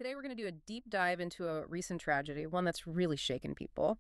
Today, we're going to do a deep dive into a recent tragedy, one that's really shaken people.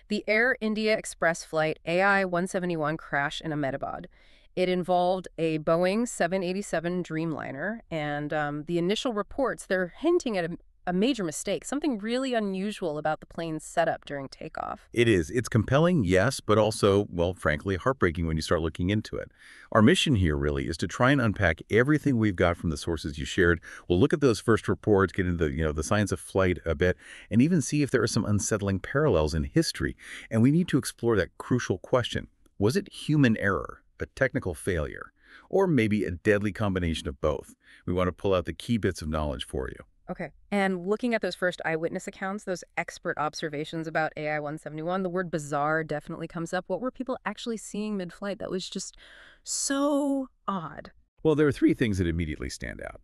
The Air India Express flight AI-171 crash in Ahmedabad. It involved a Boeing 787 Dreamliner, and the initial reports, they're hinting at a major mistake, something really unusual about the plane's setup during takeoff. It is. It's compelling, yes, but also, well, frankly, heartbreaking when you start looking into it. Our mission here really is to try and unpack everything we've got from the sources you shared. We'll look at those first reports, get into the science of flight a bit, and even see if there are some unsettling parallels in history. And we need to explore that crucial question. Was it human error, a technical failure, or maybe a deadly combination of both? We want to pull out the key bits of knowledge for you. Okay. And looking at those first eyewitness accounts, those expert observations about AI-171, the word bizarre definitely comes up. What were people actually seeing mid-flight that was just so odd? Well, there are three things that immediately stand out.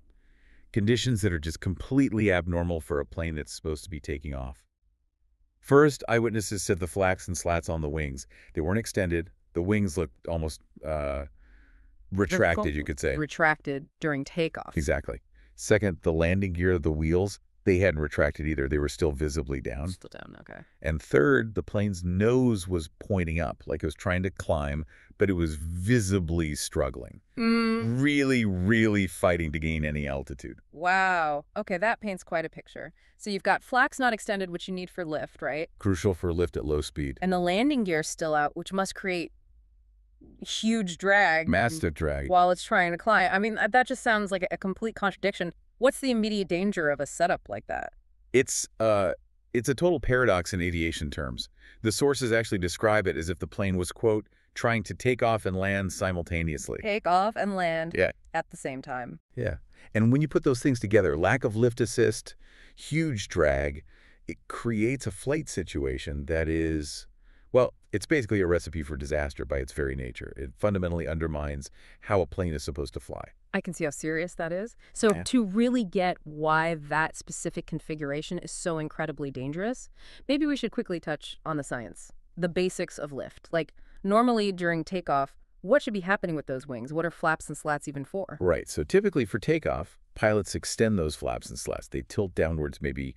Conditions that are just completely abnormal for a plane that's supposed to be taking off. First, eyewitnesses said the flaps and slats on the wings, they weren't extended. The wings looked almost retracted, you could say. Retracted during takeoff. Exactly. Second, the landing gear of the wheels, they hadn't retracted either. They were still visibly down. Still down, okay. And third, the plane's nose was pointing up, like it was trying to climb, but it was visibly struggling. Really, really fighting to gain any altitude. Wow. Okay, that paints quite a picture. So you've got flaps not extended, which you need for lift, right? Crucial for lift at low speed. And the landing gear still out, which must create huge drag. Massive drag. While it's trying to climb. I mean, that just sounds like a complete contradiction. What's the immediate danger of a setup like that? It's a total paradox in aviation terms. The sources actually describe it as if the plane was, quote, trying to take off and land simultaneously. Take off and land Yeah. at the same time. Yeah. And when you put those things together, lack of lift assist, huge drag, it creates a flight situation that is, well, it's basically a recipe for disaster by its very nature. It fundamentally undermines how a plane is supposed to fly. I can see how serious that is. So Yeah. to really get why that specific configuration is so incredibly dangerous, maybe we should quickly touch on the science, the basics of lift. Like, normally during takeoff, what should be happening with those wings? What are flaps and slats even for? Right. So typically for takeoff, pilots extend those flaps and slats. They tilt downwards maybe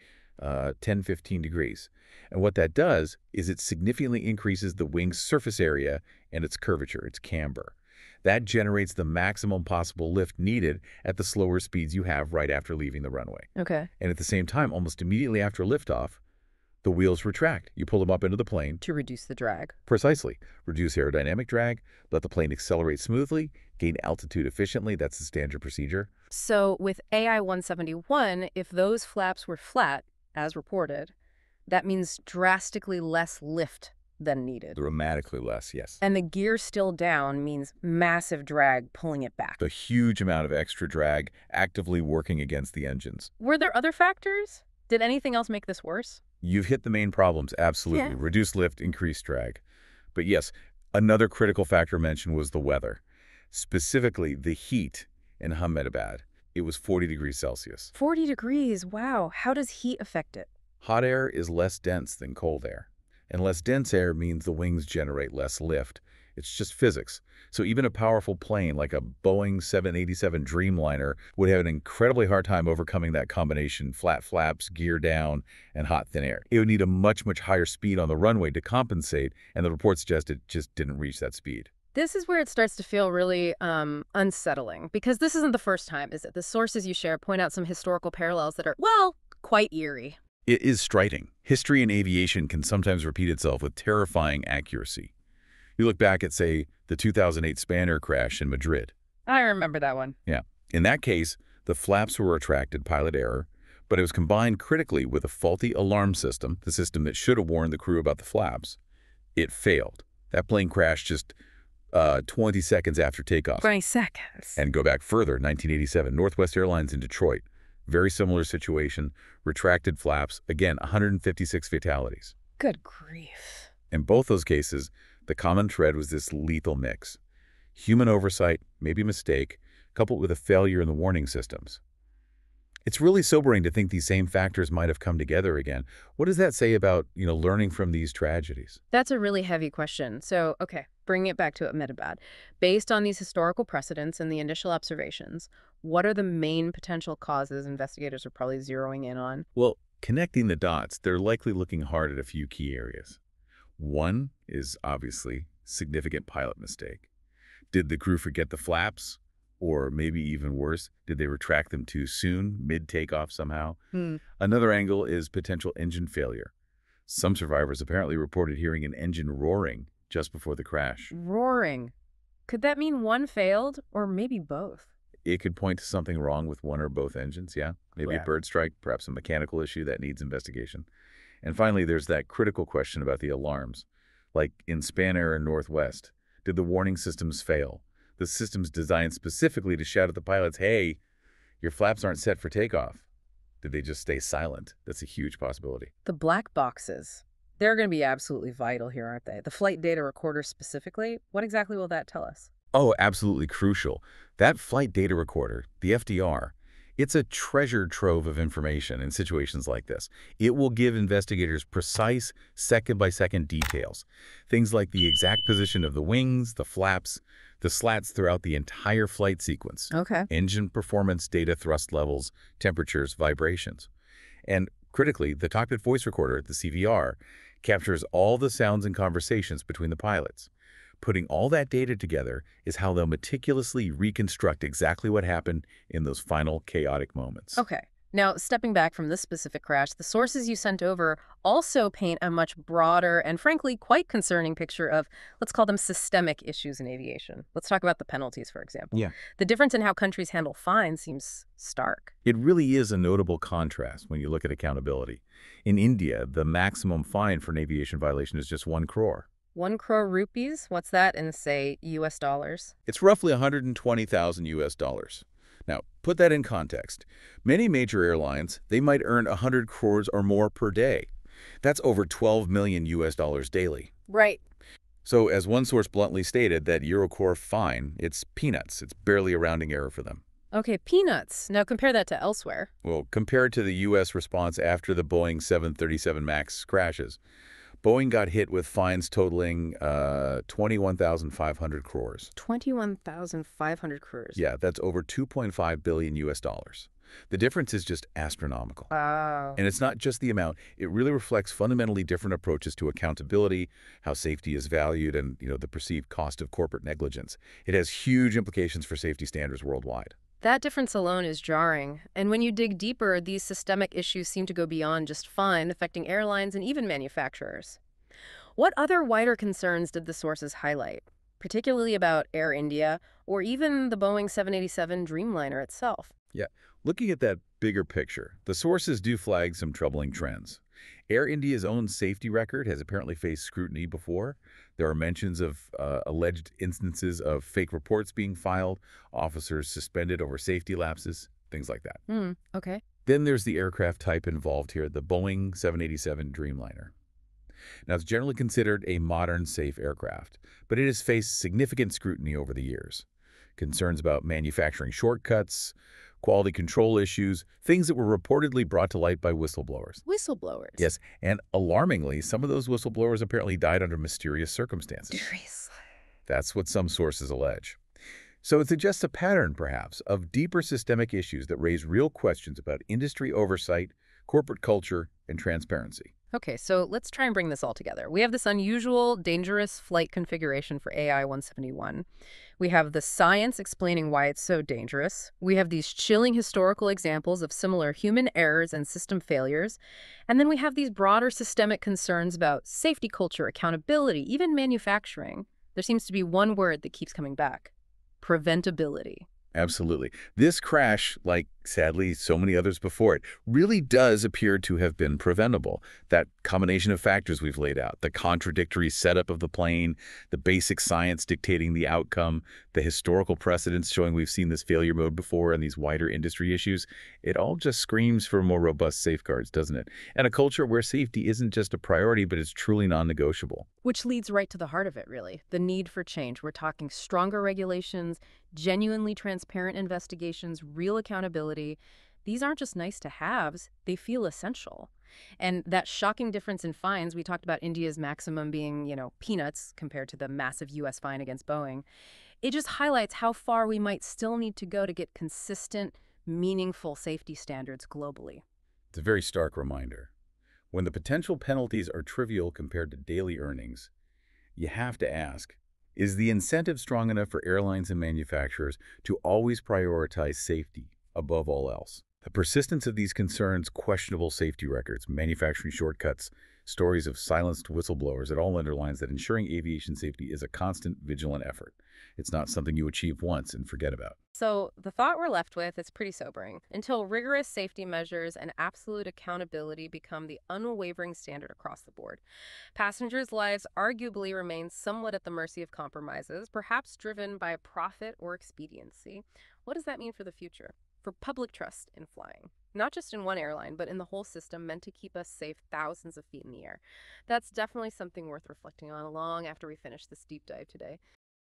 10, 15 degrees. And what that does is it significantly increases the wing's surface area and its curvature, its camber. That generates the maximum possible lift needed at the slower speeds you have right after leaving the runway. Okay. And at the same time, almost immediately after liftoff, the wheels retract. You pull them up into the plane. To reduce the drag. Precisely. Reduce aerodynamic drag, let the plane accelerate smoothly, gain altitude efficiently. That's the standard procedure. So with AI-171, if those flaps were flat, as reported, that means drastically less lift than needed. Dramatically less, yes. And the gear still down means massive drag pulling it back. A huge amount of extra drag actively working against the engines. Were there other factors? Did anything else make this worse? You've hit the main problems, absolutely. Yeah. Reduced lift, increased drag. But yes, another critical factor mentioned was the weather. Specifically, the heat in Ahmedabad. It was 40 degrees Celsius. 40 degrees, wow. How does heat affect it? Hot air is less dense than cold air. And less dense air means the wings generate less lift. It's just physics. So even a powerful plane like a Boeing 787 Dreamliner would have an incredibly hard time overcoming that combination, flat flaps, gear down, and hot thin air. It would need a much, much higher speed on the runway to compensate, and the report suggested it just didn't reach that speed. This is where it starts to feel really unsettling, because this isn't the first time, is it? The sources you share point out some historical parallels that are, well, quite eerie. It is striking. History in aviation can sometimes repeat itself with terrifying accuracy. You look back at, say, the 2008 Spanair crash in Madrid. I remember that one. Yeah. In that case, the flaps were retracted, pilot error, but it was combined critically with a faulty alarm system, the system that should have warned the crew about the flaps. It failed. That plane crashed just 20 seconds after takeoff. 20 seconds. And go back further, 1987, Northwest Airlines in Detroit. Very similar situation, retracted flaps, again, 156 fatalities. Good grief. In both those cases, the common thread was this lethal mix. Human oversight, maybe mistake, coupled with a failure in the warning systems. It's really sobering to think these same factors might have come together again. What does that say about, learning from these tragedies? That's a really heavy question. So, okay, bringing it back to Ahmedabad. Based on these historical precedents and the initial observations, what are the main potential causes investigators are probably zeroing in on? Well, connecting the dots, they're likely looking hard at a few key areas. One is obviously significant pilot mistake. Did the crew forget the flaps? Or maybe even worse, did they retract them too soon, mid-takeoff somehow? Hmm. Another angle is potential engine failure. Some survivors apparently reported hearing an engine roaring just before the crash. Roaring. Could that mean one failed, or maybe both? It could point to something wrong with one or both engines, yeah? Maybe a Yeah. bird strike, perhaps a mechanical issue that needs investigation. And finally, there's that critical question about the alarms. Like in Spanair and Northwest, did the warning systems fail? The systems designed specifically to shout at the pilots, hey, your flaps aren't set for takeoff. Did they just stay silent? That's a huge possibility. The black boxes. They're going to be absolutely vital here, aren't they? The flight data recorder specifically, what exactly will that tell us? Oh, absolutely crucial. That flight data recorder, the FDR, it's a treasure trove of information in situations like this. It will give investigators precise second-by-second details. Things like the exact position of the wings, the flaps, the slats throughout the entire flight sequence, Okay. engine performance data, thrust levels, temperatures, vibrations. And critically, the cockpit voice recorder, the CVR, captures all the sounds and conversations between the pilots. Putting all that data together is how they'll meticulously reconstruct exactly what happened in those final chaotic moments. Okay. Now, stepping back from this specific crash, the sources you sent over also paint a much broader and frankly quite concerning picture of, let's call them systemic issues in aviation. Let's talk about the penalties, for example. Yeah. The difference in how countries handle fines seems stark. It really is a notable contrast when you look at accountability. In India, the maximum fine for an aviation violation is just 1 crore. 1 crore rupees? What's that in, say, US dollars? It's roughly 120,000 US dollars. Now, put that in context. Many major airlines, they might earn 100 crores or more per day. That's over 12 million US dollars daily. Right. So as one source bluntly stated, that Eurocorps fine, it's peanuts. It's barely a rounding error for them. Okay, peanuts. Now compare that to elsewhere. Well, compared to the U.S. response after the Boeing 737 MAX crashes, Boeing got hit with fines totaling 21,500 crores. 21,500 crores. Yeah, that's over 2.5 billion US dollars. The difference is just astronomical. Wow. And it's not just the amount. It really reflects fundamentally different approaches to accountability, how safety is valued, and the perceived cost of corporate negligence. It has huge implications for safety standards worldwide. That difference alone is jarring. And when you dig deeper, these systemic issues seem to go beyond just fine, affecting airlines and even manufacturers. What other wider concerns did the sources highlight, particularly about Air India or even the Boeing 787 Dreamliner itself? Yeah, looking at that bigger picture, the sources do flag some troubling trends. Air India's own safety record has apparently faced scrutiny before. There are mentions of alleged instances of fake reports being filed, officers suspended over safety lapses, things like that. Okay. Then there's the aircraft type involved here, the Boeing 787 Dreamliner. Now, it's generally considered a modern, safe aircraft, but it has faced significant scrutiny over the years. Concerns about manufacturing shortcuts, quality control issues, things that were reportedly brought to light by whistleblowers. Whistleblowers. Yes, and alarmingly, some of those whistleblowers apparently died under mysterious circumstances. Seriously. That's what some sources allege. So it suggests a pattern, perhaps, of deeper systemic issues that raise real questions about industry oversight, corporate culture, and transparency. Okay, so let's try and bring this all together. We have this unusual, dangerous flight configuration for AI-171. We have the science explaining why it's so dangerous. We have these chilling historical examples of similar human errors and system failures. And then we have these broader systemic concerns about safety culture, accountability, even manufacturing. There seems to be one word that keeps coming back: preventability. Absolutely. This crash, like sadly so many others before it, really does appear to have been preventable. That combination of factors we've laid out, the contradictory setup of the plane, the basic science dictating the outcome, the historical precedents showing we've seen this failure mode before, and these wider industry issues, it all just screams for more robust safeguards, doesn't it? And a culture where safety isn't just a priority, but it's truly non-negotiable. Which leads right to the heart of it, really, the need for change. We're talking stronger regulations, genuinely transparent investigations, real accountability. these aren't just nice to haves, they feel essential. And that shocking difference in fines, we talked about India's maximum being, peanuts compared to the massive US fine against Boeing. It just highlights how far we might still need to go to get consistent, meaningful safety standards globally. It's a very stark reminder. When the potential penalties are trivial compared to daily earnings, you have to ask, is the incentive strong enough for airlines and manufacturers to always prioritize safety above all else? The persistence of these concerns, questionable safety records, manufacturing shortcuts, stories of silenced whistleblowers, it all underlines that ensuring aviation safety is a constant, vigilant effort. It's not something you achieve once and forget about. So, the thought we're left with is pretty sobering. Until rigorous safety measures and absolute accountability become the unwavering standard across the board, passengers' lives arguably remain somewhat at the mercy of compromises, perhaps driven by profit or expediency. What does that mean for the future? For public trust in flying? Not just in one airline, but in the whole system meant to keep us safe thousands of feet in the air. That's definitely something worth reflecting on long after we finish this deep dive today.